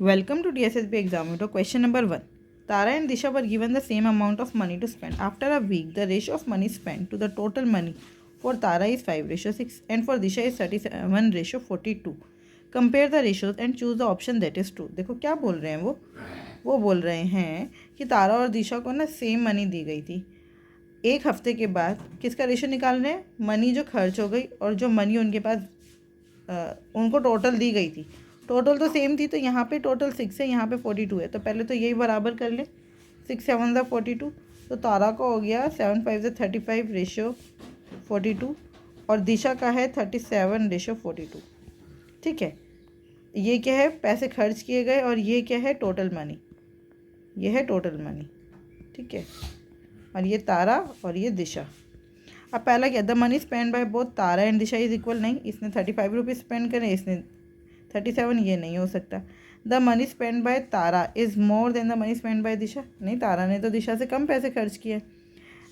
Welcome to DSSB Examiner. Question number 1. Tara and Disha were given the same amount of money to spend. After a week, the ratio of money spent to the total money for Tara is 5:6 and for Disha is 37:42. Compare the ratios and choose the option that is true. देखो क्या बोल रहे हैं वो बोल रहे हैं कि तारा और दिशा को ना सेम मनी दी गई थी। एक हफ्ते के बाद किसका रेशियो निकाल रहे हैं? मनी जो खर्च हो गई और जो मनी उनके पास उनको टोटल दी गई थी, टोटल तो सेम थी, तो यहाँ पे टोटल 6 है, यहाँ पे 42 है, तो पहले तो यही बराबर कर ले। 6 7 ज़ा 42, तो तारा का हो गया 7 5 ज़ा 35 रेशियो 42 और दिशा का है 37 रेशियो 42। ठीक है, ये क्या है? पैसे खर्च किए गए और ये क्या है? Total money. ये है टोटल मनी। ठीक है, और ये तारा और ये दिशा। अब पहला क्या? The money spend by both Tara and Disha is equal. नहीं, इसने 35 रुपीज़ स्पेंड करे, इसने 37, ये नहीं हो सकता। The money spend by Tara is more than the money spend by Disha. नहीं, तारा ने तो दिशा से कम पैसे खर्च किए।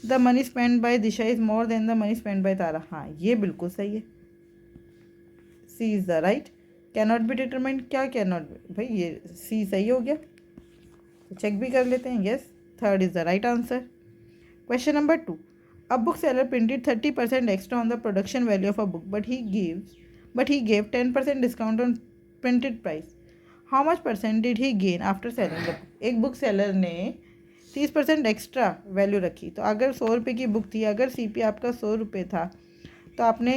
The money spend by Disha is more than the money spend by Tara. हाँ, ये बिल्कुल सही है। C is the right. Cannot be determined, क्या कैनॉट बी? भाई ये सी सही हो गया, तो चेक भी कर लेते हैं। Yes, third is the right answer. Question number 2. A bookseller printed 30% extra on the production value of a book, but he gave 10% discount on printed price. How much percent did he gain after selling the book? एक book seller ने 30% extra value रखी। तो अगर 100 रुपये की book थी, अगर CP आपका 100 रुपये था, तो आपने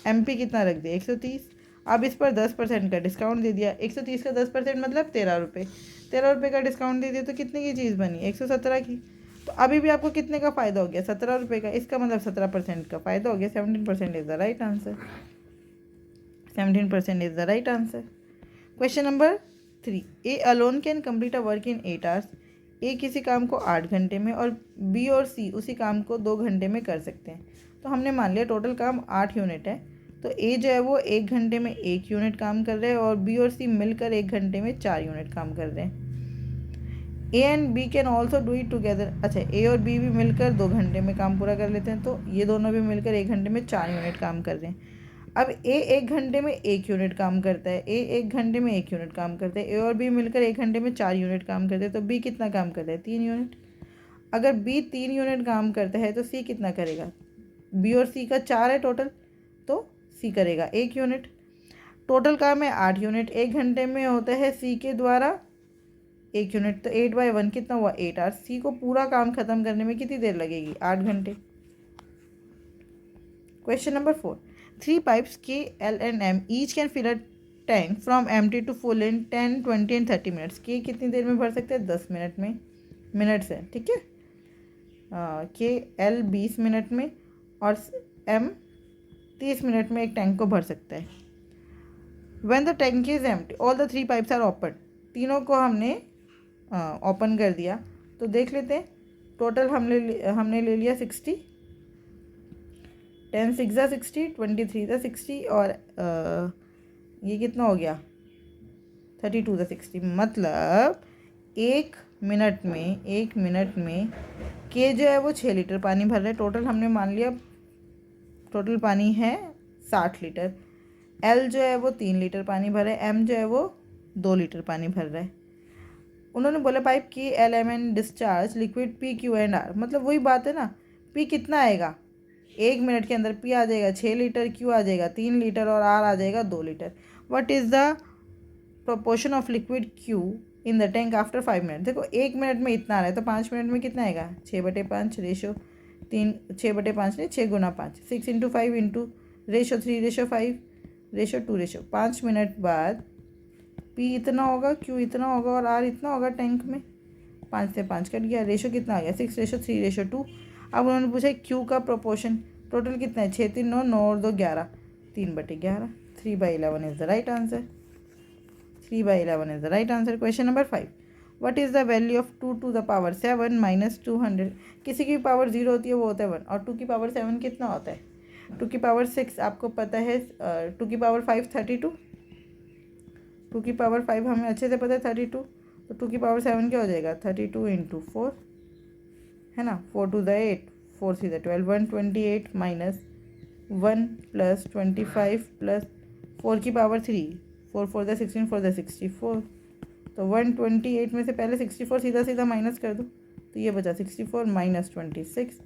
MP कितना रख दिया? 130। अब इस पर 10% का डिस्काउंट दे दिया। 130 का 10% मतलब 13 रुपये। 13 रुपये का डिस्काउंट दे दिया तो कितने की चीज़ बनी? 117 की। तो अभी भी आपको कितने का फ़ायदा हो गया? 17 रुपये का। इसका मतलब 17% का फ़ायदा हो गया। 17% is the right answer. 17% is the right answer. Question number 3. A alone can complete a work in 8 hours. A किसी काम को 8 घंटे में और बी और सी उसी काम को 2 घंटे में कर सकते हैं। तो हमने मान लिया टोटल काम 8 यूनिट है, तो ए जो है वो 1 घंटे में 1 यूनिट काम कर रहे हैं और बी और सी मिलकर 1 घंटे में 4 यूनिट काम कर रहे हैं। A and B can also do it together. अच्छा, ए और बी भी मिलकर 2 घंटे में काम पूरा कर लेते हैं, तो ये दोनों भी मिलकर 1 घंटे में 4 यूनिट काम कर रहे हैं। अब ए 1 घंटे में 1 यूनिट काम करता है, ए 1 घंटे में 1 यूनिट काम करते हैं, ए और बी मिलकर 1 घंटे में 4 यूनिट काम करते हैं, तो बी कितना काम करता है? 3 यूनिट। अगर बी 3 यूनिट काम करता है तो सी कितना करेगा? बी और सी का 4 है टोटल, तो सी करेगा 1 यूनिट। टोटल काम है 8 यूनिट, 1 घंटे में होता है सी के द्वारा 1 यूनिट, तो 8/1 कितना हुआ? 8 आवर्स। सी को पूरा काम खत्म करने में कितनी देर लगेगी? 8 घंटे। Question number 4. 3 pipes K, L and M each can fill a tank from empty to full in 10, 20 and 30 minutes. K कितनी देर में भर सकते हैं? 10 मिनट में। मिनट्स है, ठीक है। K L 20 मिनट में और M 30 मिनट में एक टैंक को भर सकता है। When the tank is empty, all the 3 pipes are open. तीनों को हमने ओपन कर दिया, तो देख लेते हैं। टोटल हमने ले लिया 60। 10 6 ज़ा 60, 23 ज़ा 60 और ये कितना हो गया? 32 ज़ा 60। मतलब 1 मिनट में के जो है वो 6 लीटर पानी भर रहा है। टोटल हमने मान लिया टोटल पानी है 60 लीटर। एल जो है वो 3 लीटर पानी भर रहा है, एम जो है वो 2 लीटर पानी भर रहा है। उन्होंने बोला पाइप की L M N discharge liquid P Q and R. मतलब वही बात है ना, पी कितना आएगा? 1 मिनट के अंदर पी आ जाएगा 6 लीटर, क्यू आ जाएगा 3 लीटर और आर आ जाएगा 2 litre. What is the proportion of liquid Q in the tank after 5 minute? देखो 1 मिनट में इतना आ रहा है, तो 5 मिनट में कितना आएगा? 6/5 रेशो 3, 6/5 नहीं 6 × 5, 6 × 5 into ratio 3 ratio 5 ratio 2 ratio 5 minute बाद पी इतना होगा, क्यू इतना होगा और आर इतना होगा टैंक में। 5 से 5 कट गया, रेशो कितना आ गया? 6 रेशो 3 रेशो 2। अब उन्होंने पूछा क्यू का प्रोपोर्शन। टोटल कितना है? 6 3 9 9 और 2 11, 3/11। 3/11 is the right answer. 3/11 is the right answer. Question number 5. What is the value of 2 to the power 7 minus 200? किसी की पावर 0 होती है, वो होता है 1, और 2 की पावर 7 कितना होता है? 2 की पावर 6 आपको पता है। 2 की पावर 5 32। 2 की पावर 5 हमें अच्छे से पता है 32, तो 2 की पावर 7 क्या हो जाएगा? 32 × 4, है ना। 4 2 ज़ा 8, 4 3 ज़ा 12, 128 माइनस 1 प्लस 25 प्लस 4 की पावर 3, 4 4 ज़ा 16, 4 ज़ा 64, तो 128 में से पहले 64 सीधा सीधा माइनस कर दो, तो ये बचा 64 माइनस 26।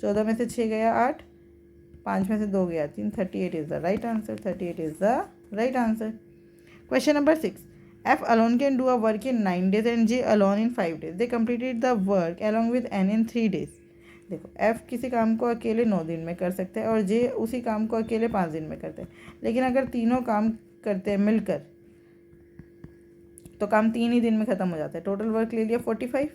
14 में से 6 गया 8, 5 में से 2 गया 3, 38 is the right answer. 38 is the right answer. Question number 6, F alone can do a work in 9 days and J alone in 5 days. They completed the work along with N in 3 days. देखो F किसी काम को अकेले 9 दिन में कर सकता है और J उसी काम को अकेले 5 दिन में करते हैं, लेकिन अगर तीनों काम करते हैं मिलकर तो काम 3 ही दिन में ख़त्म हो जाता है। टोटल वर्क ले लिया 45,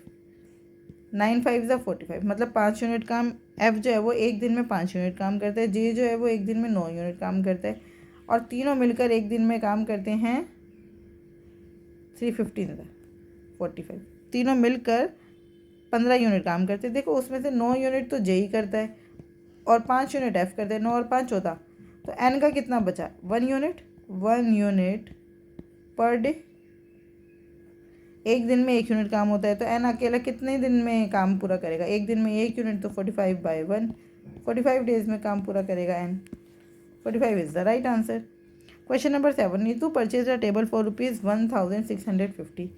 9 5 ज़ा 45, मतलब 5 यूनिट काम F जो है वो एक दिन में 5 यूनिट काम करता है, J जो है वो एक दिन में 9 यूनिट काम करता है, और तीनों मिलकर एक दिन में काम करते हैं 315 45, तीनों मिलकर 15 यूनिट काम करते हैं। देखो उसमें से 9 यूनिट तो जे ही करता है और 5 यूनिट एफ करते हैं, 9 और 5 14, तो एन का कितना बचा? 1 यूनिट पर डे। एक दिन में 1 यूनिट काम होता है, तो एन अकेला कितने दिन में काम पूरा करेगा? एक दिन में 1 यूनिट, तो 45/1, 45 डेज में काम पूरा करेगा एन। 45 is the right answer. Question number 7, Neetu purchase a table for ₹1,650।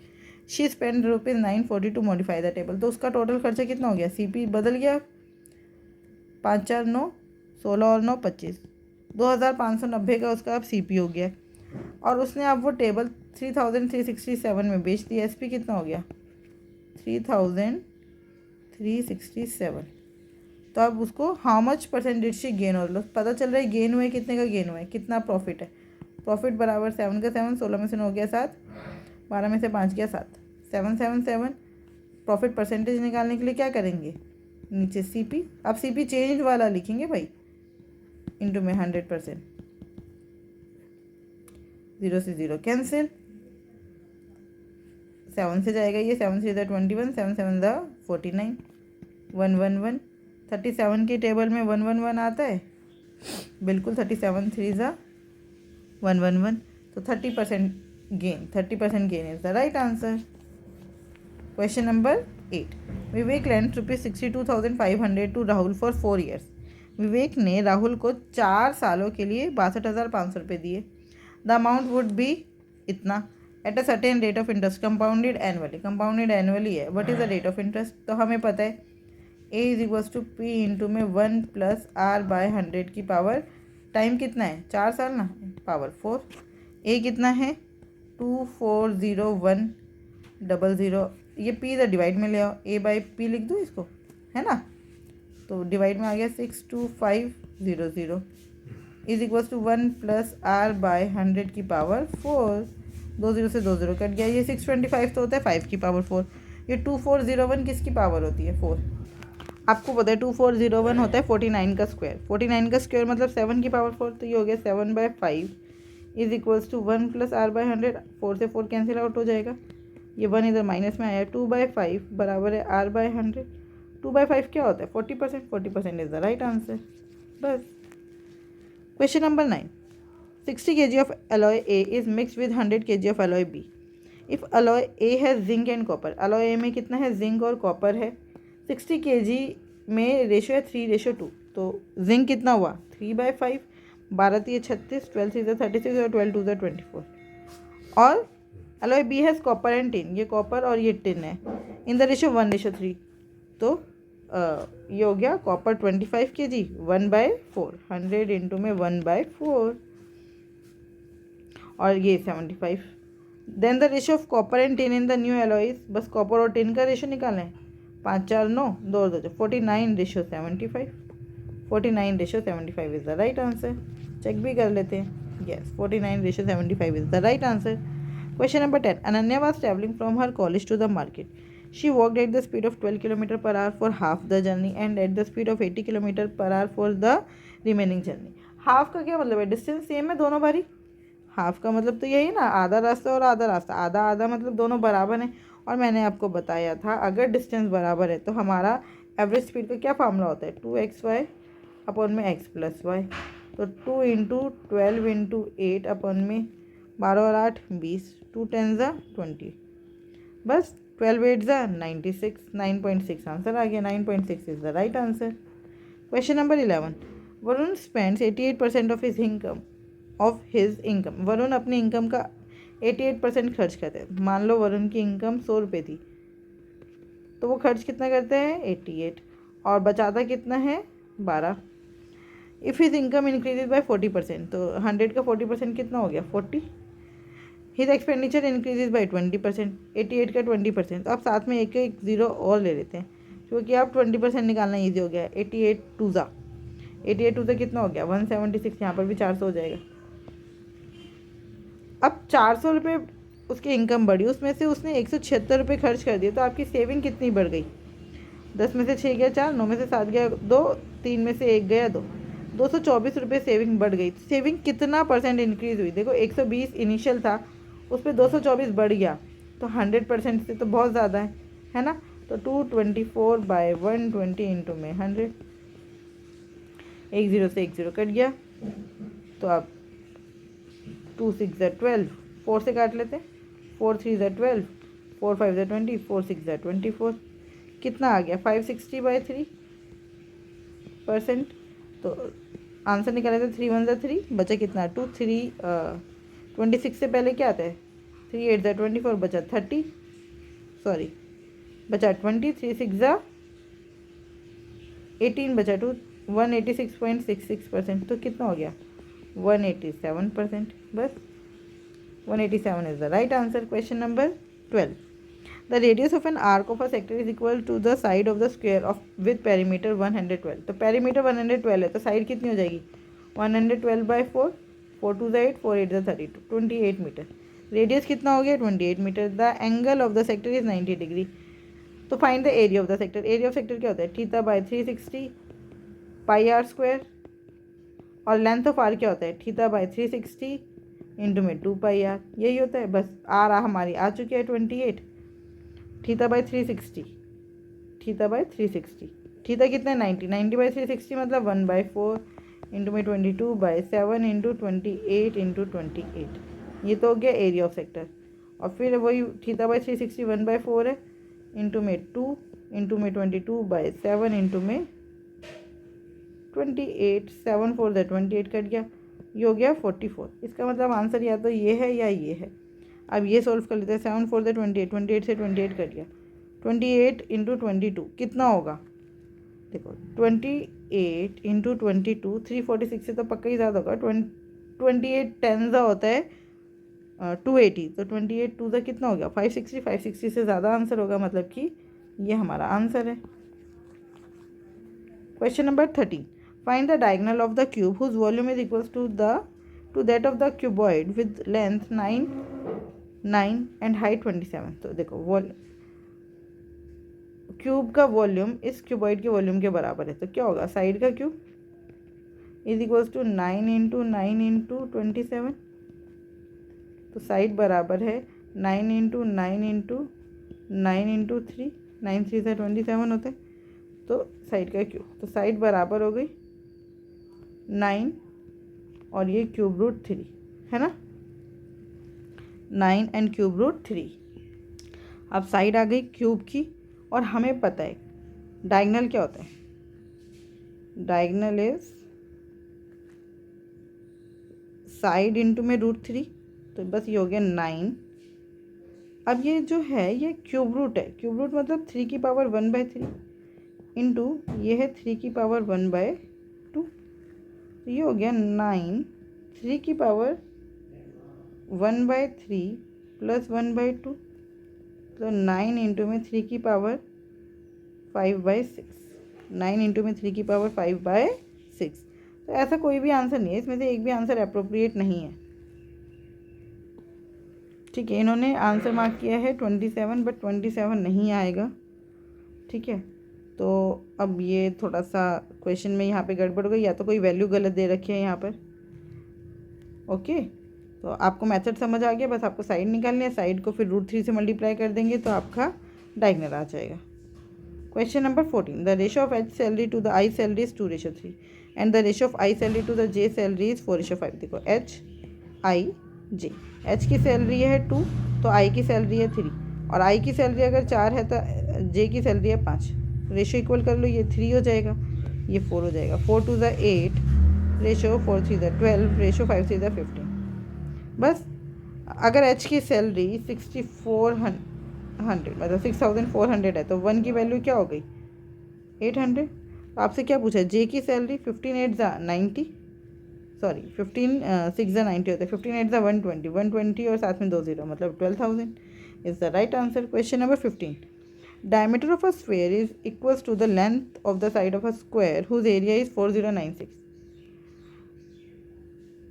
She spend ₹940 to modify the table. तो उसका टोटल खर्चा कितना हो गया? सीपी बदल गया, 5 4 9 16 और 9 25, 2590 का उसका अब सीपी हो गया, और उसने अब वो टेबल 3367 में बेच दिया। एसपी कितना हो गया? 3367। तो अब उसको हाउ मच परसेंटेज से गेन और लॉस पता चल रहा है। गेन हुआ है, कितने का गेन हुआ है, कितना प्रॉफिट है? प्रॉफिट बराबर 7 का 7, 16 में से 9 गया 7, 12 में से 5 गया 7, 777। प्रॉफिट परसेंटेज निकालने के लिए क्या करेंगे? नीचे सीपी, अब सीपी चेंज वाला लिखेंगे भाई, इनटू में 100%, 0 से 0 कैंसिल, 7 से जाएगा ये, 7 से 21, 7 7 49, 111, 37 की टेबल में 111 आता है, बिल्कुल 37 3 111, तो 30% gain, 30% gain is the right answer. Question number 8, Vivek lent ₹62,500 to Rahul for 4 years. Vivek ने राहुल को 4 सालों के लिए 62,500 रुपये दिए। द अमाउंट वुड बी इतना at a certain rate of interest compounded annually. Compounded annually है, what is the rate of interest? तो हमें पता है A = P इंटू में 1 + R/100 की पावर, टाइम कितना है? 4 साल ना, पावर 4। A कितना है? 240100। ये P इधर डिवाइड में ले आओ, A/P लिख दूँ इसको, है ना? तो डिवाइड में आ गया 62500 इज इक्वल टू 1 + R/100 की पावर 4। 2 0 से 2 0 कट गया। ये 625 तो होता है 5 की पावर 4। ये 2401 किसकी पावर होती है? 4। आपको पता है 2401 होता है 49 का स्क्वायर। 49 का स्क्वायर मतलब 7 की पावर 4, तो ये हो गया 7/5 इज इक्वल्स टू 1 + R/100। 4 से 4 कैंसिल आउट हो जाएगा, ये 1 इधर माइनस में आया। 2/5 बराबर है R/100। 2/5 क्या होता है? 40%। 40% इज द राइट आंसर। बस। Question number 9, 60 kg of alloy A is mixed with 100 kg of alloy B. If alloy A has zinc and copper, alloy A में कितना है? जिंक और कॉपर है। 60 kg में रेशो है 3:2, तो जिंक कितना हुआ? 3/5, 12 3 36, 12 3 36 और 12 2 24। और alloy B has copper and tin, ये कॉपर और ये टिन है, इन द रेशो 1:3। तो ये हो गया कॉपर 25 kg, 1/4, 100 इंटू में 1/4, और ये 75। Then the ratio of copper and tin in the new alloys, बस कॉपर और टिन का रेशो निकालें। 5 4 9, 2 2 49:75। 49:75 is the right answer. Check भी कर लेते हैं। Yes, 49:75 is the right answer. Question number 10, Ananya was traveling from her college to the market. She walked at the speed of 12 km/h for half the journey and at the speed of 80 km/h for the remaining journey. Half का क्या मतलब है? Distance same है दोनों बारी। Half का मतलब तो यही ना, आधा रास्ता और आधा रास्ता। आधा आधा मतलब दोनों बराबर हैं। और मैंने आपको बताया था अगर डिस्टेंस बराबर है तो हमारा एवरेज स्पीड का क्या फार्मूला होता है? 2xy अपॉन में x + y। तो 2 × 12 × 8 अपॉन में 12 और 8 20, 2 10 20, बस 12 8 96, 9.6 आंसर आ गया। 9.6 is the right answer. Question number 11, Varun spends 88% of his income. Varun अपने इनकम का 88% खर्च करते हैं। मान लो वरुण की इनकम 100 रुपये थी, तो वो खर्च कितना करते हैं 88, और बचाता कितना है 12। If his income increases by 40%, तो 100 का 40% कितना हो गया 40। हिज एक्सपेंडिचर इंक्रीजेज बाय 20%, 88 का 20%, तो आप साथ में एक एक ज़ीरो और ले लेते हैं, क्योंकि आप 20% निकालना ईजी हो गया है। 88 टू ज़ा कितना हो गया 176, यहाँ पर भी 400 हो जाएगा। अब 400 रुपये उसकी इनकम बढ़ी, उसमें से उसने 176 रुपये खर्च कर दिए, तो आपकी सेविंग कितनी बढ़ गई? 10 में से 6 गया 4, 9 में से 7 गया 2, 3 में से 1 गया 2, 224 रुपये सेविंग बढ़ गई। सेविंग कितना परसेंट इंक्रीज़ हुई? देखो 120 इनिशियल था, उस पर 224 बढ़ गया, तो 100% से तो बहुत ज़्यादा है ना। तो 224/120 इंटू में 100, एक ज़ीरो से एक ज़ीरो कट गया, तो आप 2 6 ज़ा 12, 4 से काट लेते हैं, 4 3 ज़ा 12, 4 5 ज़ा 20, 4 6 ज़ा 24, कितना आ गया 560/3%। तो आंसर निकाले थे 3 1 ज़ा 3, बचा कितना 2 3 26 से पहले क्या आता है 3 8 ज़ा 24, बचा 30, सॉरी बचा 20, 3 6 ज़ा 18, बचा 2, 186.66%, तो कितना हो गया 187%। बस 187 is the right answer. Question number 12, the radius of an arc of a sector is equal to the side of the square of with perimeter 112। तो पेरीमीटर 112 है, तो साइड कितनी हो जाएगी 112/4, 4 2 ज़ा 8, 4 8 ज़ा 32, 28 मीटर। रेडियस कितना हो गया 28 metre. The angle of the sector is 90 degree. तो find the area of the sector. Area of sector क्या होता है θ/360 पाई आर स्क्वायर, और लेंथ ऑफ आर क्या होता है θ/360 इंटू में 2 पाई आर, यही होता है। बस आर हमारी आ चुकी है 28, θ/360, थीटा कितना है 90, 90/360 मतलब 1/4 इंटू में 22/7 इंटू 28 इंटू 28, ये तो हो गया एरिया ऑफ सेक्टर। और फिर वही θ/360 1/4 है, इंटू में 2 इंटू में 22/7 इंटू में 28, 7 4 ज़ा 28 कट गया, ये हो गया 44। इसका मतलब आंसर या तो ये है या ये है। अब ये सोल्व कर लेते हैं। 7 4 ज़ा 28, 28 से 28 कट गया, 28 इंटू 22 कितना होगा? देखो 28 इंटू 22, 346 से तो पक्का ही ज़्यादा होगा। 28 10 ज़ा होता है 280, तो 28 2 ज़ा कितना हो गया 560, 560 से ज़्यादा आंसर होगा, मतलब कि ये हमारा आंसर है। Question number 13, find the diagonal of the cube whose volume is equals to that of the cuboid with length 9 and height 27। तो देखो क्यूब का वॉल्यूम इस क्यूबॉइड के वॉल्यूम के बराबर है, तो क्या होगा साइड का cube is equals to 9 into 9 into 27, तो साइड बराबर है 9 इंटू 9 इंटू 9 इंटू 3, 9 3 से 27 होते हैं, तो साइड का क्यूब, तो साइड बराबर हो गई 9 और ये क्यूब रूट 3 है ना, 9 एंड क्यूब रूट 3। अब साइड आ गई क्यूब की, और हमें पता है डायगोनल क्या होता है, डायगोनल इज साइड इंटू में रूट 3, तो बस ये हो गया 9। अब ये जो है ये क्यूब रूट है, क्यूब रूट मतलब 3 की पावर 1/3 इंटू ये है 3 की पावर 1/2, तो ये हो गया 9 3 की पावर 1/3 प्लस 1/2, तो 9 इंटू में 3 की पावर 5/6, 9 इंटू में 3 की पावर 5/6। तो ऐसा कोई भी आंसर नहीं है, इसमें से एक भी आंसर अप्रोप्रिएट नहीं है। ठीक है, इन्होंने आंसर मार्क किया है 27, बट 27 नहीं आएगा। ठीक है, तो अब ये थोड़ा सा क्वेश्चन में यहाँ पे गड़बड़ हो गई, या तो कोई वैल्यू गलत दे रखी है यहाँ पर। ओके, तो आपको मेथड समझ आ गया, बस आपको साइड निकालनी है, साइड को फिर रूट 3 से मल्टीप्लाई कर देंगे तो आपका डायगोनल आ जाएगा। Question number 14, the ratio of H salary to the I salary is 2:3 and the ratio of I salary to the J salary is 4:5। देखो एच आई जे, एच की सैलरी है 2, तो आई की सैलरी है 3, और आई की सैलरी अगर 4 है तो जे की सैलरी है 5। रेशियो इक्वल कर लो, ये 3 हो जाएगा, ये 4 हो जाएगा, 4 2 ज़ा 8, रेशियो 4 3 ज़ा 12, रेशियो 5 3 ज़ा 15। बस अगर एच की सैलरी 6400 मतलब 6400 है तो 1 की वैल्यू क्या हो गई 800। आपसे क्या पूछा जे की सैलरी 15 8 90 सॉरी 15 6 90 होता है 15 8 120 और साथ में 20 मतलब 12,000 is the right answer. Question number 15 diameter of a square is equals to the length of the side of a square whose area is 4096।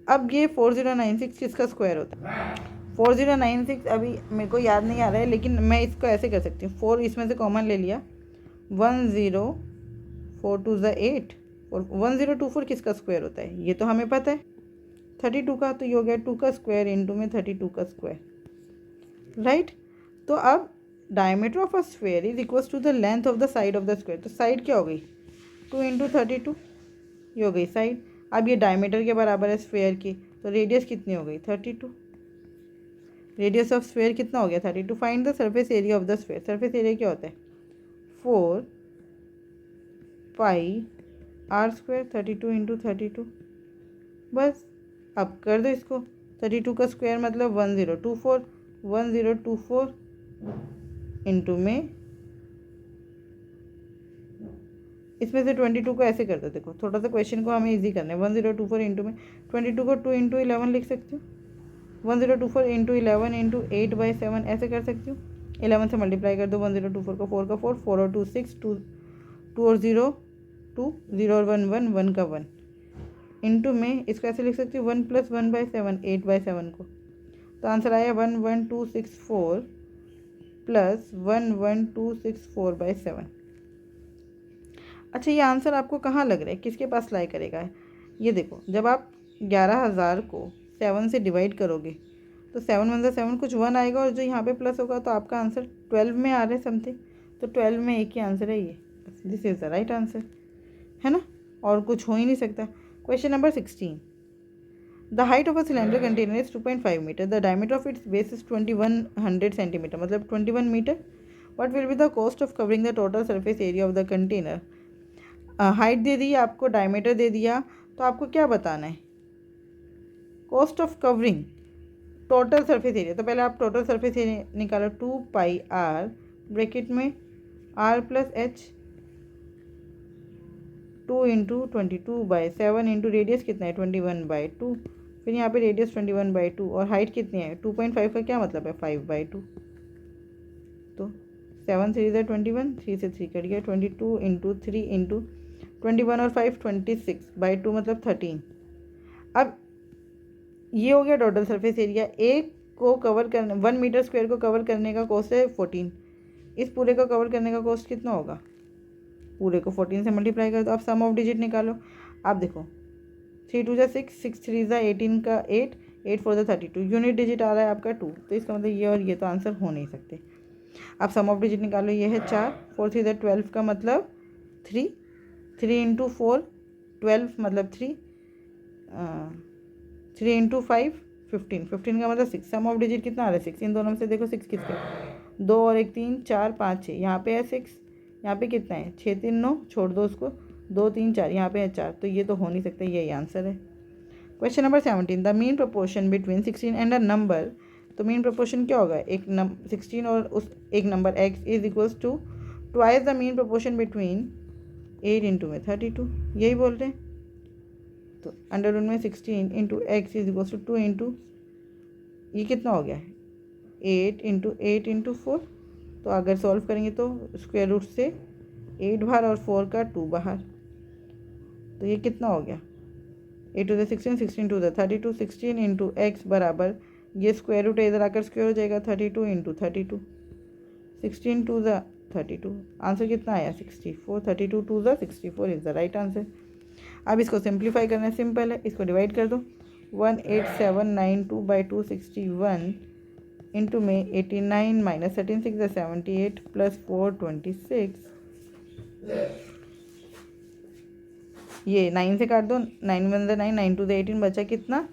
अब ये 4096 किसका स्क्वायर होता है 4096 अभी मेरे को याद नहीं आ रहा है लेकिन मैं इसको ऐसे कर सकती हूँ 4 इसमें से कॉमन ले लिया 10 4 2 ज़ा 8 और 1024 किसका स्क्वायर होता है ये तो हमें पता है 32 का तो ये हो गया 2 का स्क्वायर इंटू में 32 का स्क्वायर राइट। तो अब diameter of a square is equals to the length of the side of the square तो साइड क्या हो गई 2 इंटू 32 ये हो गई साइड। अब ये डायमीटर के बराबर है स्क्वायर की तो रेडियस कितनी हो गई 32 रेडियस ऑफ स्क्वायर कितना हो गया 32। Find the surface area of the square surface area क्या होता है 4 पाई आर स्क्वायर 32 इंटू 32 बस। अब कर दो इसको 32 का स्क्वायर मतलब 1024 इंटू में इसमें से 22 को ऐसे कर दो देखो थोड़ा सा क्वेश्चन को हमें इजी करना है 1024 इंटू में 22 को 2 इंटू 11 लिख सकती हूँ 1024 इंटू 11 इंटू 8/7 ऐसे कर सकती हूँ 11 से मल्टीप्लाई कर दो 1024 को 4 का 4 4 और 2 6 2 और 0 2 0 और 1 1 1 का 1 इंटू में इसको ऐसे लिख सकती हूँ 1 + 1/7 8/7 को तो आंसर आया 11264 प्लस 11264/7। अच्छा ये आंसर आपको कहाँ लग रहा है किसके पास लाई करेगा ये देखो जब आप 11,000 को 7 से डिवाइड करोगे तो 7 × 7 कुछ 1 आएगा और जो यहाँ पे प्लस होगा तो आपका आंसर 12 में आ रहा है समथिंग तो 12 में एक ही आंसर है ये this is the right answer है ना और कुछ हो ही नहीं सकता। Question number 16 the height of a cylinder container is 2.5 metre the diameter of its base is 2100 centimetre मतलब 21 metre what will be the cost of covering the total surface area of the container. Height दे दी आपको diameter दे दिया तो आपको क्या बताना है cost of covering total surface area तो पहले आप टोटल सरफेस एरिया निकालो 2 पाई आर ब्रैकेट में R plus H 2 into 22/7 into radius कितना है 21/2 फिर यहाँ पे रेडियस 21/2 और हाइट कितनी है 2.5 का क्या मतलब है 5/2 तो 7 3 × 21 3 से 3 कट गया 22 इंटू 3 इंटू 21 और 5 26/2 मतलब 13। अब ये हो गया टोटल सरफेस एरिया एक को कवर करने 1 मीटर स्क्वायर को कवर करने का कॉस्ट है 14 इस पूरे को कवर करने का कॉस्ट कितना होगा पूरे को 14 से मल्टीप्लाई कर दो आप सम ऑफ डिजिट निकालो आप देखो 3 2 × 6 6 3 × 18 का 8 8 4 × 32 यूनिट डिजिट आ रहा है आपका 2 तो इसका मतलब ये और ये तो आंसर हो नहीं सकते। आप सम ऑफ डिजिट निकालो ये है 4 4 3 × 12 का मतलब 3 3 इंटू 4 12 मतलब 3 3 इंटू 5 15 15 का मतलब 6 सम ऑफ डिजिट कितना आ रहा है 6 इन दोनों में से देखो 6 किसके 2 और 1 3 4 5 6 यहाँ पे है 6 यहाँ पे कितना है 6 3 9 छोड़ दो उसको 2 3 4 यहाँ पे है 4 तो ये तो हो नहीं सकता यही आंसर है। Question number 17 the mean proportion between 16 and a number तो मीन प्रोपोर्शन क्या होगा एक 16 और उस एक number x is equals to twice the mean proportion between 8 into में 32 यही बोल रहे हैं तो अंडर रूट में 16 into X is equals to 2 into ये कितना हो गया 8 इंटू 8 इंटू 4 तो अगर सॉल्व करेंगे तो स्क्वायर रूट से 8 बाहर और 4 का 2 बाहर तो ये कितना हो गया 8 to the 16 16 to the 32 16 into x बराबर ये स्क्वायर रूट इधर आकर स्क्वायर हो जाएगा 32 इंटू 32 16 to the 32 आंसर कितना आया 64 32 to the 64 is the right answer. अब इसको सिंप्लीफाई करना सिंपल है इसको डिवाइड कर दो 18792/261 इंटू में 89 माइनस 13 6 = 78 प्लस 4 26 ये 9 से काट दो 9 1 9 9 2 18 बचा कितना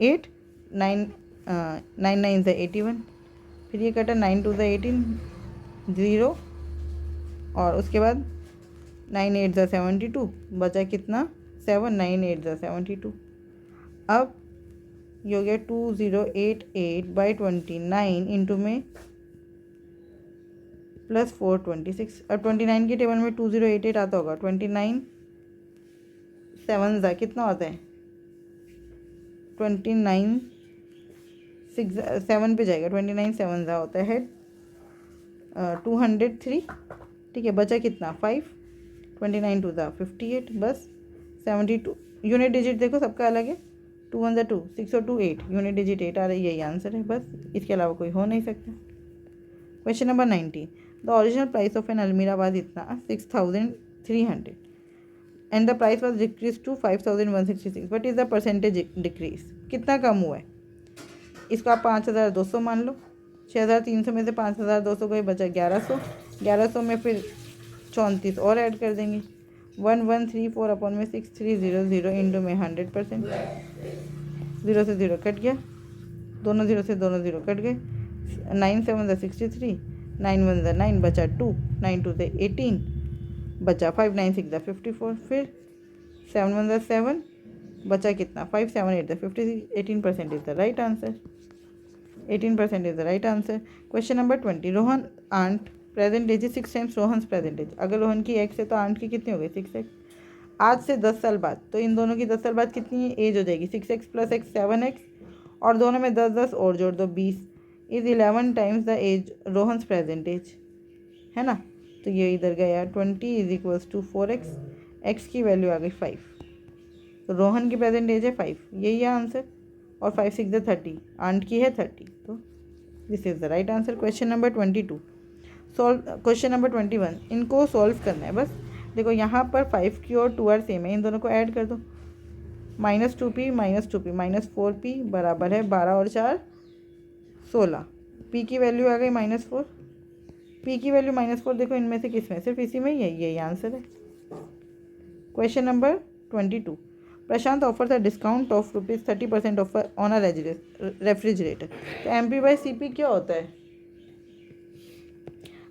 8 9 9 9 से 81 फिर ये कटा 9 2 18 0 और उसके बाद 9 8 ज़ा 72 बचा कितना 7 9 8 ज़ा 72। अब ये हो गया 2088/29 इंटू में प्लस 426। अब 29 के टेबल में 2088 आता होगा, 29 7 ज़ा कितना होता है, 29 6 7 पे जाएगा, 29 7 ज़ा होता है 203। ठीक है, बचा कितना 5, 29 2 ज़ा 58, बस 72। यूनिट डिजिट देखो सबका अलग है, 2 1 ज़ा 2, 6 और 2 8, यूनिट डिजिट 8 आ रही है, यही आंसर है, बस इसके अलावा कोई हो नहीं सकता। Question number 19, the original price of an almirah was इतना 6300 and the price was decrease to 5166, what is the percentage decrease, कितना कम हुआ है। इसको आप 5200 मान लो, 6300 में से 5200 गए, बचा 1100, 1100 में फिर 34 और ऐड कर देंगे, 1134 अपॉन में 6300 इंटू में 100%, 0 से 0 कट गया, दोनों 0 से दोनों 0 कट गए, 9 7 ज़ा 63, 9 1 ज़ा 9, बचा 2, 9 2 से 18, बचा 5, 9 6 ज़ा 54, फिर 7 1 ज़ा 7, बचा कितना 5 7 8 ज़ा 56, 18% is the right answer, 18% is the right answer. Question number 20, Rohan aunt present age 6 times Rohan's present age, अगर रोहन की x है तो आंट की कितनी हो गई 6x। आज से 10 साल बाद, तो इन दोनों की 10 साल बाद कितनी एज हो जाएगी, 6x + x 7x, और दोनों में 10 10 और जोड़ दो 20, is 11 times the age Rohan's present age, है ना। तो ये इधर गया 20 = 4x, x की वैल्यू आ गई 5, तो रोहन की प्रेजेंट एज है 5, यही है आंसर, और 5 6 = 30, आंट की है 30, तो this is the right answer. Question number 22 solve, question number 21 इनको सॉल्व करना है बस। देखो यहाँ पर 5 की और 2 आर सेम है, इन दोनों को ऐड कर दो, -2p -2p -4p बराबर है 12 और 4 16, p की वैल्यू आ गई -4, p की वैल्यू -4, देखो इनमें से किस में, सिर्फ इसी में यही आंसर है। Question number 22, Prashant offers a discount of ₹30% offer on a refrigerator, तो MP/CP क्या होता है,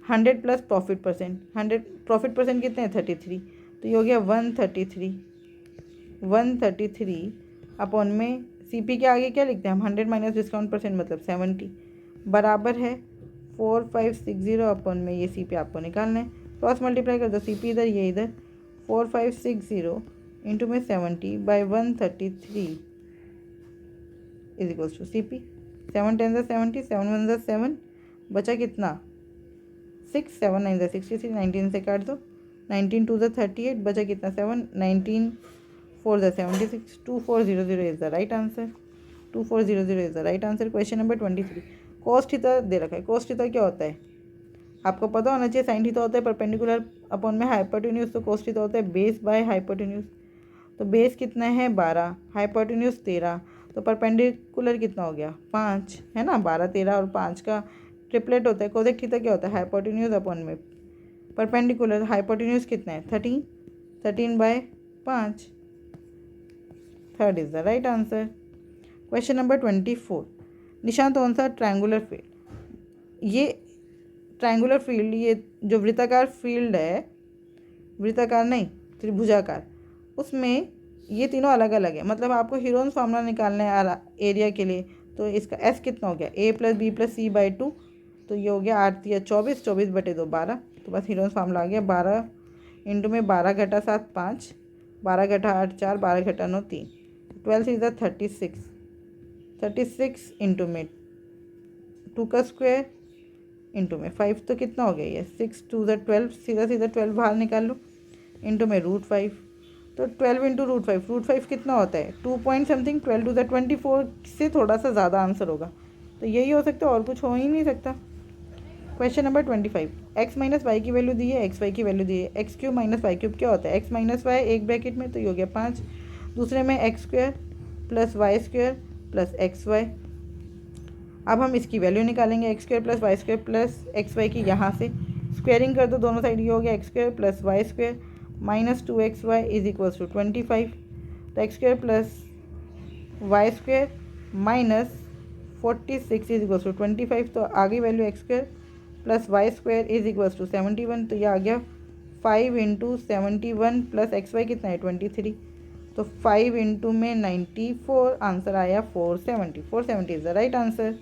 100 plus profit percent, 100 profit percent कितने हैं 33, तो ये हो गया 133 अपॉन में CP के आगे क्या लिखते हैं हम, 100 माइनस डिस्काउंट परसेंट मतलब 70, बराबर है 4560 अपॉन में ये CP आपको निकालना है, क्रॉस मल्टीप्लाई कर दो, CP इधर ये इधर, 4560 इंटू में 70/133 इज इक्वल्स टू CP, 7 10 ज़ा 70, 7 1 ज़ा 7, बचा कितना 6, 7 9 ज़ा 63, 19 से काट दो, 19 2 ज़ा 38, बचा कितना 7, 19 4 ज़ा 76, 2400 is the right answer, 2400 is the right answer. Question number 23, cos theta दे रखा है, कॉस्ट थीटा क्या होता है आपको पता होना चाहिए, साइन थीटा होता है परपेंडिकुलर अपॉन में हाइपोटेन्यूज, तो कॉस्ट थीटा होता है बेस बाय हाइपोटेन्यूज, तो बेस कितना है 12, हाइपोटेन्यूज 13, तो परपेंडिकुलर कितना हो गया 5, है ना, 12 13 और 5 का ट्रिपलेट होता है। कोसेक थीटा क्या होता है, हाइपोटेन्यूज अपॉन में परपेंडिकुलर, हाइपोटेन्यूज कितना है 13, 13/5, third is the right answer. Question number 24, Nishant कौन सा ट्रायंगुलर फील्ड, ये ट्रायंगुलर फील्ड, ये जो वृत्ताकार फील्ड है, वृत्ताकार नहीं त्रिभुजाकार, उसमें ये तीनों अलग अलग है, मतलब आपको हीरोन्स फार्मूला निकालना है एरिया के लिए, तो इसका S कितना हो गया A + B + C/2, तो ये हो गया 8 या 24, 24/2 12, तो बस हीरोन्स फार्मूला आ गया 12 इंटू में 12 घटा 7 5, 12 घटा 8 4, 12 घटा 9 3, 12 × 36, 36 इंटू में 2 का स्क्वायर इंटू में 5, तो कितना हो गया ये 6 2 ज़ा 12, सीधा 12 बाहर निकाल लो, इंटू में √5, तो 12 इंटू √5 कितना होता है 2 पॉइंट समथिंग, 12 2 ज़ा 24 से थोड़ा सा ज़्यादा आंसर होगा, तो यही हो सकता है और कुछ हो ही नहीं सकता। क्वेश्चन नंबर 25, x - y की वैल्यू दी है, xy की वैल्यू दी है, x³ - y³ क्या होता है, x - y एक ब्रैकेट में, तो ये हो गया 5, दूसरे में x² + y² + xy, अब हम इसकी वैल्यू निकालेंगे, x² + y² + xy की, यहाँ से स्क्वेयरिंग कर दो दोनों साइड, ये हो गया x² + y² - 2xy is equals to 25, तो x² + y² - 46 is equals to 25, तो आगे value x² + y² is equals to 71, तो ये आ गया 5 × 71 + xy कितना है 23, तो 5 इंटू में 94, आंसर आया 470. 470 इज द राइट आंसर.